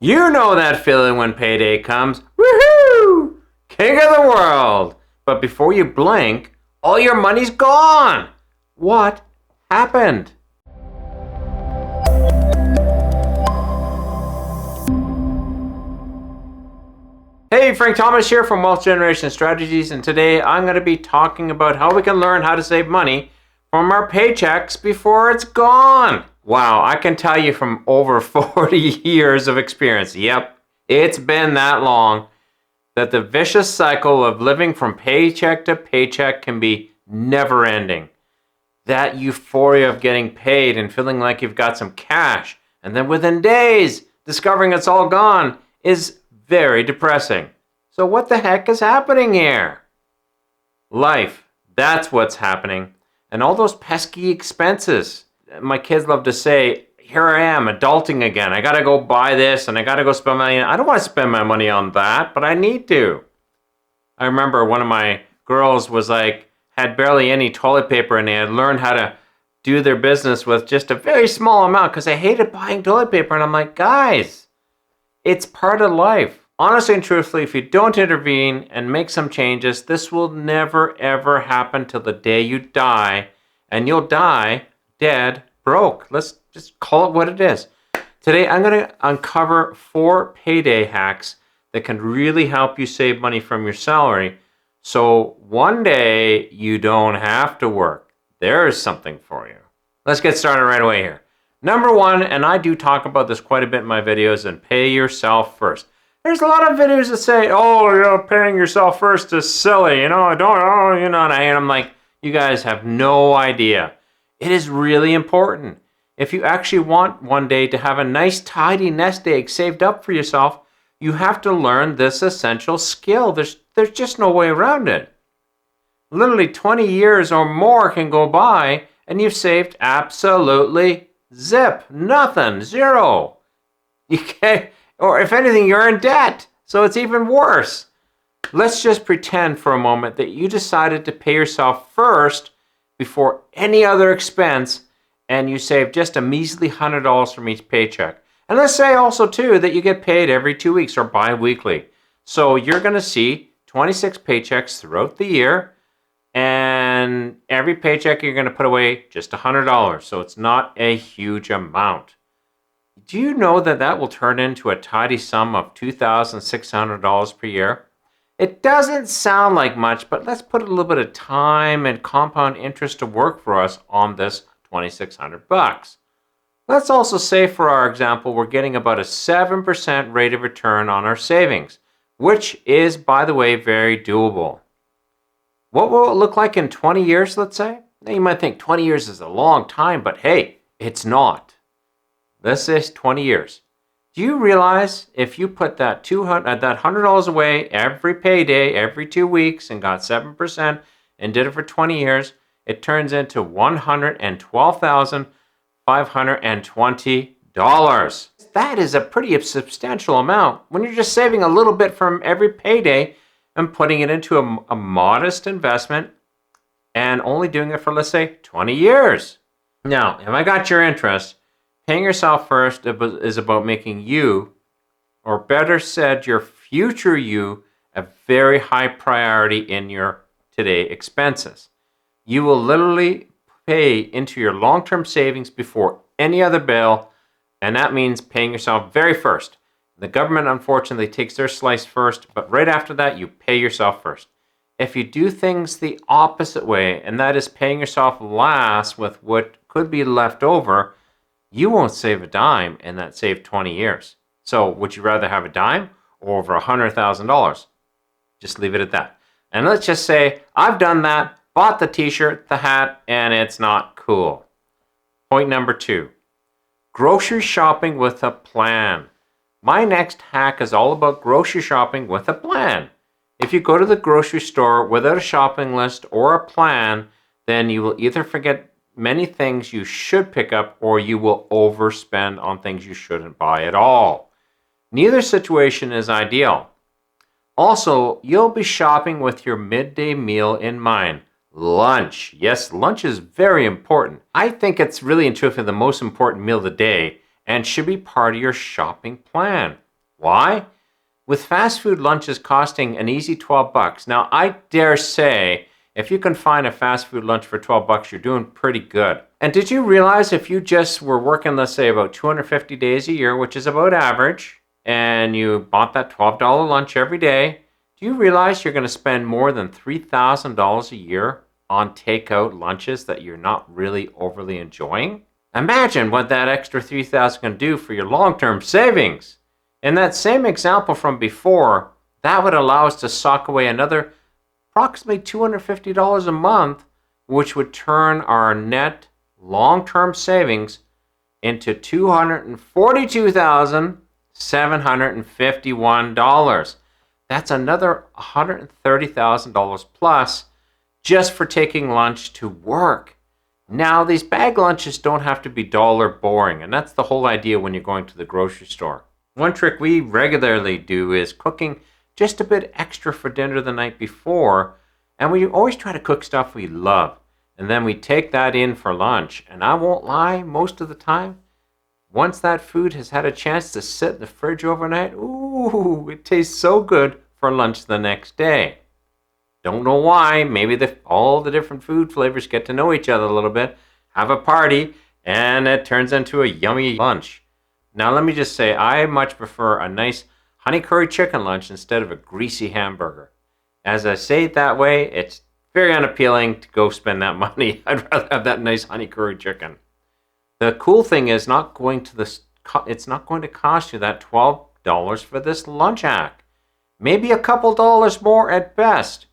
You know that feeling when payday comes. Woohoo! King of the world! But before you blink, all your money's gone! What happened? Hey, Frank Thomas here from Wealth Generation Strategies, and today I'm going to be talking about how we can learn how to save money from our paychecks before it's gone. Wow, I can tell you from over 40 years of experience, yep, it's been that long, that the vicious cycle of living from paycheck to paycheck can be never ending. That euphoria of getting paid and feeling like you've got some cash, and then within days, discovering it's all gone is very depressing. So what the heck is happening here? Life, that's what's happening. And all those pesky expenses. My kids love to say, here I am, adulting again. I gotta go buy this and I gotta go spend money. I don't want to spend my money on that, but I need to. I remember one of my girls was like, had barely any toilet paper and they had learned how to do their business with just a very small amount because I hated buying toilet paper. And I'm like, guys, it's part of life. Honestly and truthfully, if you don't intervene and make some changes, this will never ever happen till the day you die. And you'll die dead broke. Let's just call it what it is. Today, I'm going to uncover 4 payday hacks that can really help you save money from your salary. So one day you don't have to work. There's something for you. Let's get started right away here. Number 1, and I do talk about this quite a bit in my videos, and pay yourself first. There's a lot of videos that say, oh, paying yourself first is silly, and I'm like, you guys have no idea. It is really important. If you actually want one day to have a nice, tidy nest egg saved up for yourself, you have to learn this essential skill. There's just no way around it. Literally 20 years or more can go by, and you've saved absolutely zip, nothing, zero. You can't, or if anything, you're in debt. So it's even worse. Let's just pretend for a moment that you decided to pay yourself first before any other expense, and you save just a measly $100 from each paycheck. And let's say also too that you get paid every 2 weeks or bi-weekly. So you're going to see 26 paychecks throughout the year, and every paycheck you're going to put away just $100. So it's not a huge amount. Do you know that that will turn into a tidy sum of $2,600 per year? It doesn't sound like much, but let's put a little bit of time and compound interest to work for us on this $2,600. Let's also say, for our example, we're getting about a 7% rate of return on our savings, which is, by the way, very doable. What will it look like in 20 years, let's say? Now, you might think 20 years is a long time, but hey, it's not. Let's say 20 years. Do you realize if you put that $100 away every payday, every 2 weeks, and got 7% and did it for 20 years, it turns into $112,520. That is a pretty substantial amount when you're just saving a little bit from every payday and putting it into a modest investment and only doing it for, let's say, 20 years. Now, if I got your interest, paying yourself first is about making you, or better said, your future you, a very high priority in your today expenses. You will literally pay into your long-term savings before any other bill, and that means paying yourself very first. The government, unfortunately, takes their slice first, but right after that, you pay yourself first. If you do things the opposite way, and that is paying yourself last with what could be left over, you won't save a dime in that saved 20 years. So would you rather have a dime or over $100,000? Just leave it at that. And let's just say I've done that, bought the t-shirt, the hat, and it's not cool. Point number 2, grocery shopping with a plan. My next hack is all about grocery shopping with a plan. If you go to the grocery store without a shopping list or a plan, then you will either forget many things you should pick up, or you will overspend on things you shouldn't buy at all. Neither situation is ideal. Also, you'll be shopping with your midday meal in mind. Lunch. Yes, lunch is very important. I think it's really and truthfully the most important meal of the day and should be part of your shopping plan. Why? With fast food lunches costing an easy $12. Now, I dare say if you can find a fast food lunch for $12, you're doing pretty good. And did you realize if you just were working, let's say, about 250 days a year, which is about average, and you bought that $12 lunch every day, do you realize you're going to spend more than $3,000 a year on takeout lunches that you're not really overly enjoying? Imagine what that extra $3,000 can do for your long-term savings. In that same example from before, that would allow us to sock away another approximately $250 a month, which would turn our net long-term savings into $242,751. That's another $130,000 plus just for taking lunch to work. Now, these bag lunches don't have to be dull or boring, and that's the whole idea when you're going to the grocery store. One trick we regularly do is cooking just a bit extra for dinner the night before, and we always try to cook stuff we love, and then we take that in for lunch. And I won't lie, most of the time, once that food has had a chance to sit in the fridge overnight, ooh, it tastes so good for lunch the next day. Don't know why. Maybe all the different food flavors get to know each other a little bit, have a party, and it turns into a yummy lunch. Now, let me just say, I much prefer a nice honey curry chicken lunch instead of a greasy hamburger. As I say it that way, it's very unappealing to go spend that money. I'd rather have that nice honey curry chicken. The cool thing is it's not going to cost you that $12 for this lunch hack. Maybe a couple dollars more at best.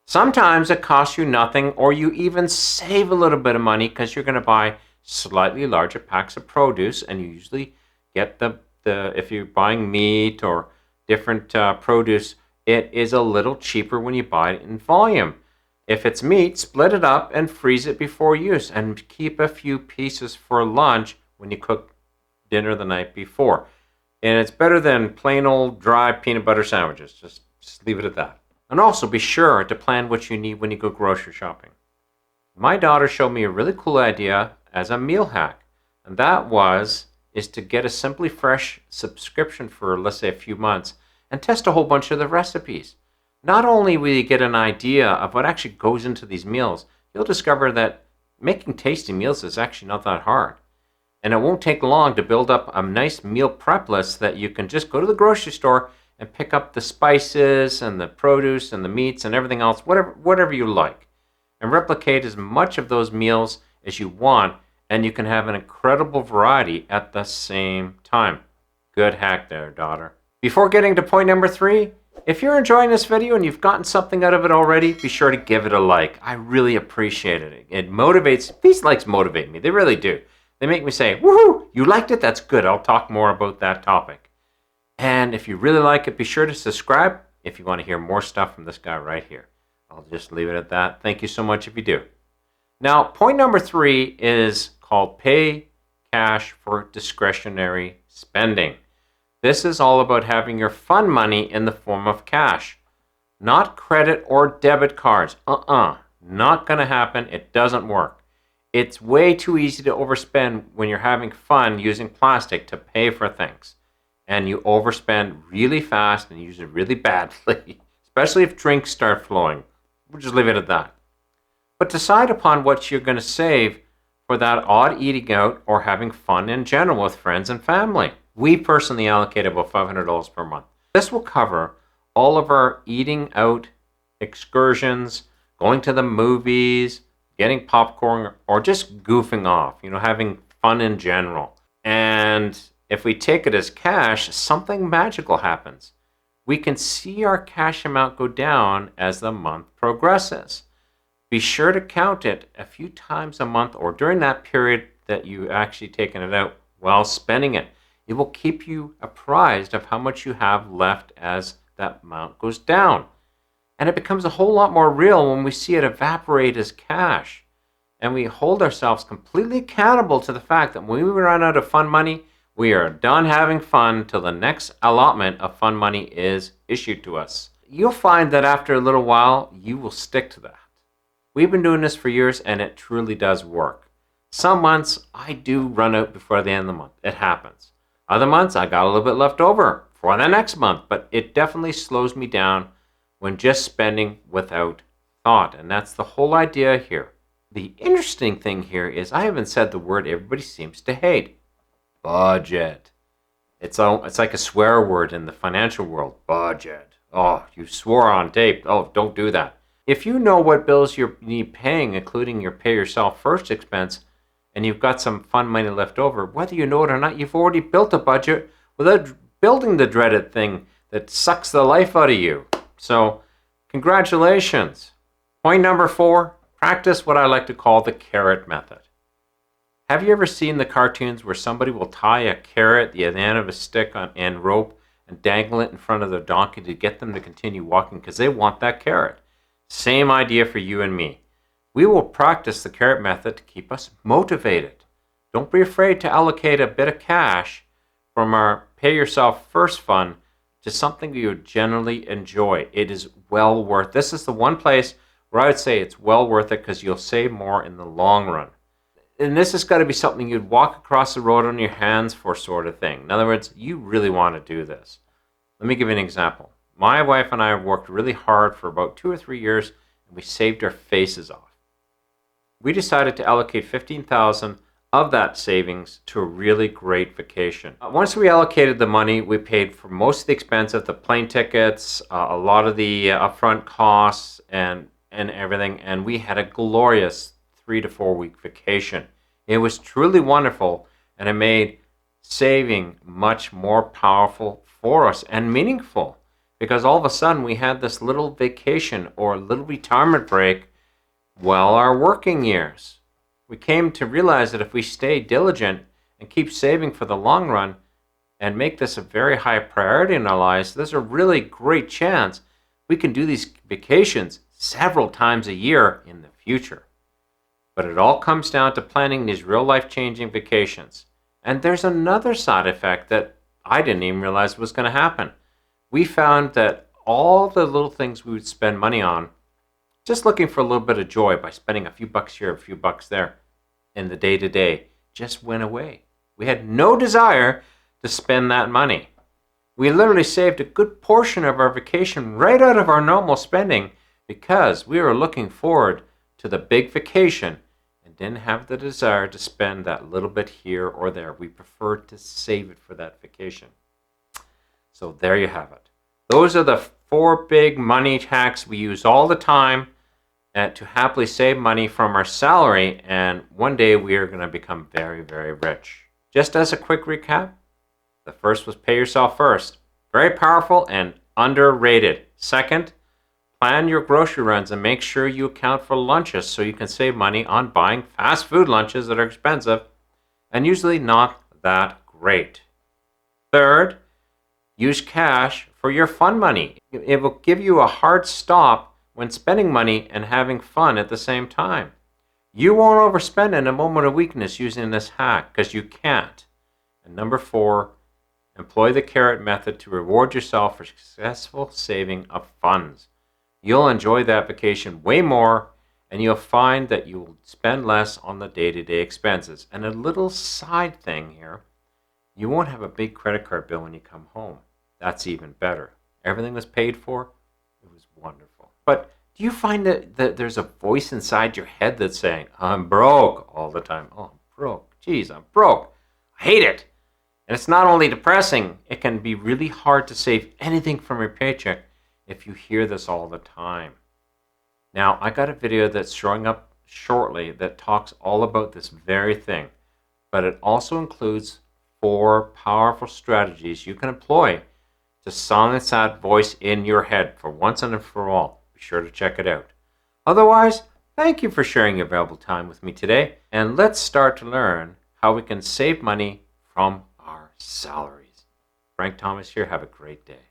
Sometimes it costs you nothing, or you even save a little bit of money because you're going to buy slightly larger packs of produce, and you usually get the if you're buying meat or different produce, it is a little cheaper when you buy it in volume. If it's meat, split it up and freeze it before use, and keep a few pieces for lunch when you cook dinner the night before. And it's better than plain old dry peanut butter sandwiches. Just leave it at that. And also be sure to plan what you need when you go grocery shopping. My daughter showed me a really cool idea as a meal hack, and that is to get a Simply Fresh subscription for, let's say, a few months and test a whole bunch of the recipes. Not only will you get an idea of what actually goes into these meals, you'll discover that making tasty meals is actually not that hard. And it won't take long to build up a nice meal prep list that you can just go to the grocery store and pick up the spices and the produce and the meats and everything else, whatever you like, and replicate as much of those meals as you want, and you can have an incredible variety at the same time. Good hack there, daughter. Before getting to point number 3, if you're enjoying this video and you've gotten something out of it already, be sure to give it a like. I really appreciate it. It motivates, these likes motivate me, they really do. They make me say, woohoo, you liked it? That's good. I'll talk more about that topic. And if you really like it, be sure to subscribe if you want to hear more stuff from this guy right here. I'll just leave it at that. Thank you so much if you do. Now, point number 3 is called Pay Cash for Discretionary Spending. This is all about having your fun money in the form of cash, not credit or debit cards. Not going to happen. It doesn't work. It's way too easy to overspend when you're having fun using plastic to pay for things. And you overspend really fast and use it really badly, especially if drinks start flowing. We'll just leave it at that. But decide upon what you're going to save for that odd eating out or having fun in general with friends and family. We personally allocate about $500 per month. This will cover all of our eating out excursions, going to the movies, getting popcorn, or just goofing off, having fun in general. And if we take it as cash, something magical happens. We can see our cash amount go down as the month progresses. Be sure to count it a few times a month or during that period that you actually taken it out while spending it. It will keep you apprised of how much you have left as that amount goes down. And it becomes a whole lot more real when we see it evaporate as cash. And we hold ourselves completely accountable to the fact that when we run out of fun money, we are done having fun till the next allotment of fun money is issued to us. You'll find that after a little while, you will stick to that. We've been doing this for years, and it truly does work. Some months, I do run out before the end of the month. It happens. Other months, I got a little bit left over for the next month, but it definitely slows me down when just spending without thought. And that's the whole idea here. The interesting thing here is I haven't said the word everybody seems to hate. Budget. It's like a swear word in the financial world. Budget. Oh, you swore on tape. Oh, don't do that. If you know what bills you need paying, including your pay yourself first expense, and you've got some fun money left over, whether you know it or not, you've already built a budget without building the dreaded thing that sucks the life out of you. So, congratulations. Point number 4, practice what I like to call the carrot method. Have you ever seen the cartoons where somebody will tie a carrot at the end of a stick and rope and dangle it in front of their donkey to get them to continue walking because they want that carrot? Same idea for you and me. We will practice the carrot method to keep us motivated. Don't be afraid to allocate a bit of cash from our Pay Yourself First fund to something you generally enjoy. It is well worth. This is the one place where I would say it's well worth it because you'll save more in the long run. And this has got to be something you'd walk across the road on your hands for, sort of thing. In other words, you really want to do this. Let me give you an example. My wife and I have worked really hard for about 2 or 3 years, and we saved our faces off. We decided to allocate $15,000 of that savings to a really great vacation. Once we allocated the money, we paid for most of the expense of the plane tickets, a lot of the upfront costs, and everything, and we had a glorious 3 to 4 week vacation. It was truly wonderful, and it made saving much more powerful for us and meaningful, because all of a sudden we had this little vacation or little retirement break while our working years. We came to realize that if we stay diligent and keep saving for the long run and make this a very high priority in our lives, there's a really great chance we can do these vacations several times a year in the future. But it all comes down to planning these real life-changing vacations. And there's another side effect that I didn't even realize was going to happen. We found that all the little things we would spend money on, just looking for a little bit of joy by spending a few bucks here, a few bucks there, in the day-to-day, just went away. We had no desire to spend that money. We literally saved a good portion of our vacation right out of our normal spending because we were looking forward to the big vacation and didn't have the desire to spend that little bit here or there. We preferred to save it for that vacation. So there you have it. Those are the 4 big money hacks we use all the time to happily save money from our salary, and one day we are going to become very, very rich. Just as a quick recap, the first was Pay Yourself First. Very powerful and underrated. Second, plan your grocery runs and make sure you account for lunches so you can save money on buying fast food lunches that are expensive and usually not that great. Third, use cash for your fun money. It will give you a hard stop when spending money and having fun at the same time. You won't overspend in a moment of weakness using this hack because you can't. And number 4, employ the carrot method to reward yourself for successful saving of funds. You'll enjoy that vacation way more, and you'll find that you will spend less on the day-to-day expenses. And a little side thing here, you won't have a big credit card bill when you come home. That's even better. Everything was paid for. It was wonderful. But do you find that there's a voice inside your head that's saying, I'm broke all the time? Oh, I'm broke. Geez, I'm broke. I hate it. And it's not only depressing, it can be really hard to save anything from your paycheck if you hear this all the time. Now, I got a video that's showing up shortly that talks all about this very thing, but it also includes 4 powerful strategies you can employ to silence that voice in your head for once and for all. Be sure to check it out. Otherwise, thank you for sharing your valuable time with me today, and let's start to learn how we can save money from our salaries. Frank Thomas here. Have a great day.